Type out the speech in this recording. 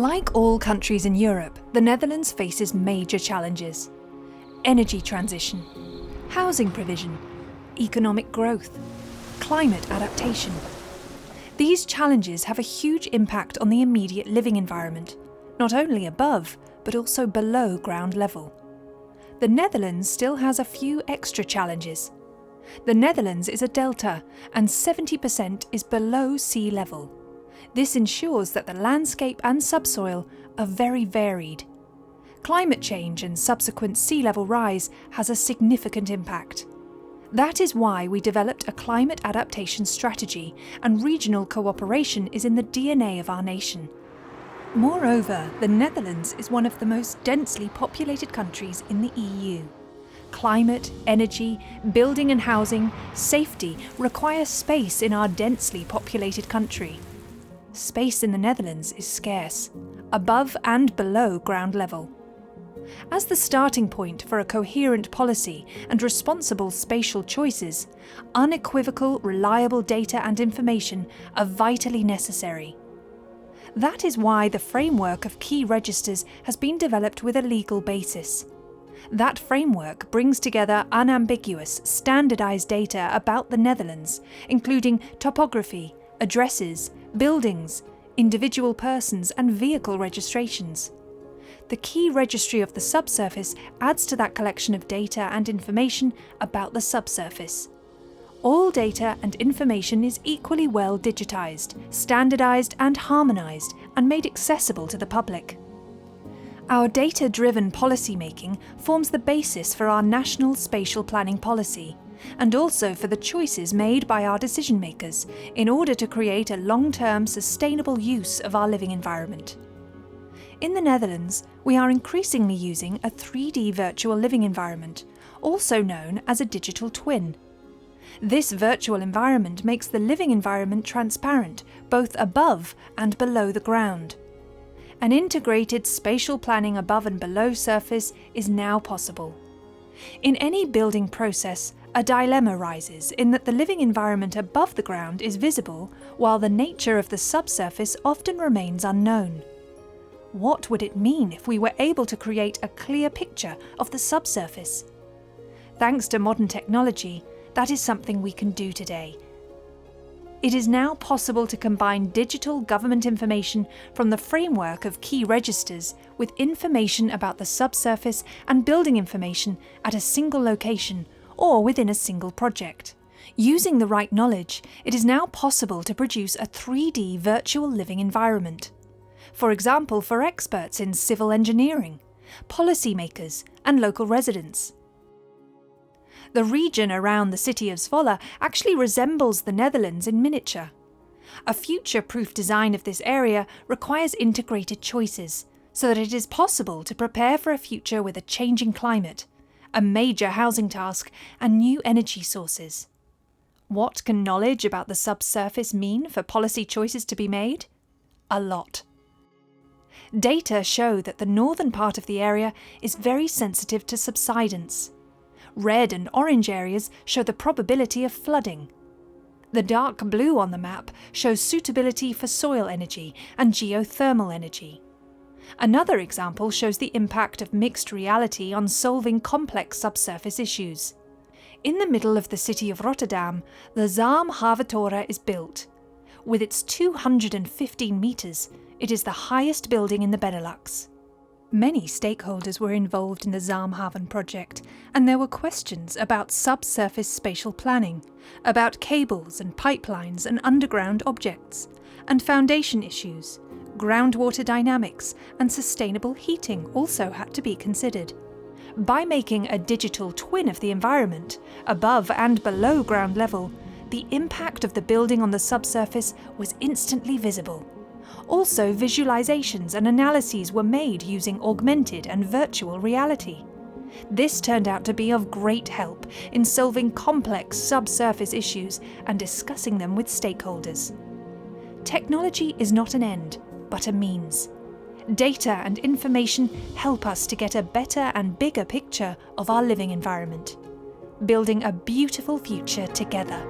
Like all countries in Europe, the Netherlands faces major challenges: energy transition, housing provision, economic growth, climate adaptation. These challenges have a huge impact on the immediate living environment, not only above, but also below ground level. The Netherlands still has a few extra challenges. The Netherlands is a delta, and 70% is below sea level. This ensures that the landscape and subsoil are very varied. Climate change and subsequent sea level rise has a significant impact. That is why we developed a climate adaptation strategy, and regional cooperation is in the DNA of our nation. Moreover, the Netherlands is one of the most densely populated countries in the EU. Climate, energy, building and housing, safety require space in our densely populated country. Space in the Netherlands is scarce, above and below ground level. As the starting point for a coherent policy and responsible spatial choices, unequivocal, reliable data and information are vitally necessary. That is why the framework of key registers has been developed with a legal basis. That framework brings together unambiguous, standardized data about the Netherlands, including topography, addresses, buildings, individual persons and vehicle registrations. The key registry of the subsurface adds to that collection of data and information about the subsurface. All data and information is equally well digitized, standardized and harmonized, and made accessible to the public. Our data-driven policymaking forms the basis for our national spatial planning policy, and also for the choices made by our decision-makers in order to create a long-term sustainable use of our living environment. In the Netherlands, we are increasingly using a 3D virtual living environment, also known as a digital twin. This virtual environment makes the living environment transparent, both above and below the ground. An integrated spatial planning above and below surface is now possible. In any building process, a dilemma rises in that the living environment above the ground is visible, while the nature of the subsurface often remains unknown. What would it mean if we were able to create a clear picture of the subsurface? Thanks to modern technology, that is something we can do today. It is now possible to combine digital government information from the framework of key registers with information about the subsurface and building information at a single location or within a single project. Using the right knowledge, it is now possible to produce a 3D virtual living environment. For example, for experts in civil engineering, policymakers, and local residents. The region around the city of Zwolle actually resembles the Netherlands in miniature. A future-proof design of this area requires integrated choices, so that it is possible to prepare for a future with a changing climate, a major housing task, and new energy sources. What can knowledge about the subsurface mean for policy choices to be made? A lot. Data show that the northern part of the area is very sensitive to subsidence. Red and orange areas show the probability of flooding. The dark blue on the map shows suitability for soil energy and geothermal energy. Another example shows the impact of mixed reality on solving complex subsurface issues. In the middle of the city of Rotterdam, the Haventoren is built. With its 215 metres, it is the highest building in the Benelux. Many stakeholders were involved in the Zaamhaven project, and there were questions about subsurface spatial planning, about cables and pipelines and underground objects, and foundation issues. Groundwater dynamics and sustainable heating also had to be considered. By making a digital twin of the environment, above and below ground level, the impact of the building on the subsurface was instantly visible. Also, visualizations and analyses were made using augmented and virtual reality. This turned out to be of great help in solving complex subsurface issues and discussing them with stakeholders. Technology is not an end, but a means. Data and information help us to get a better and bigger picture of our living environment, building a beautiful future together.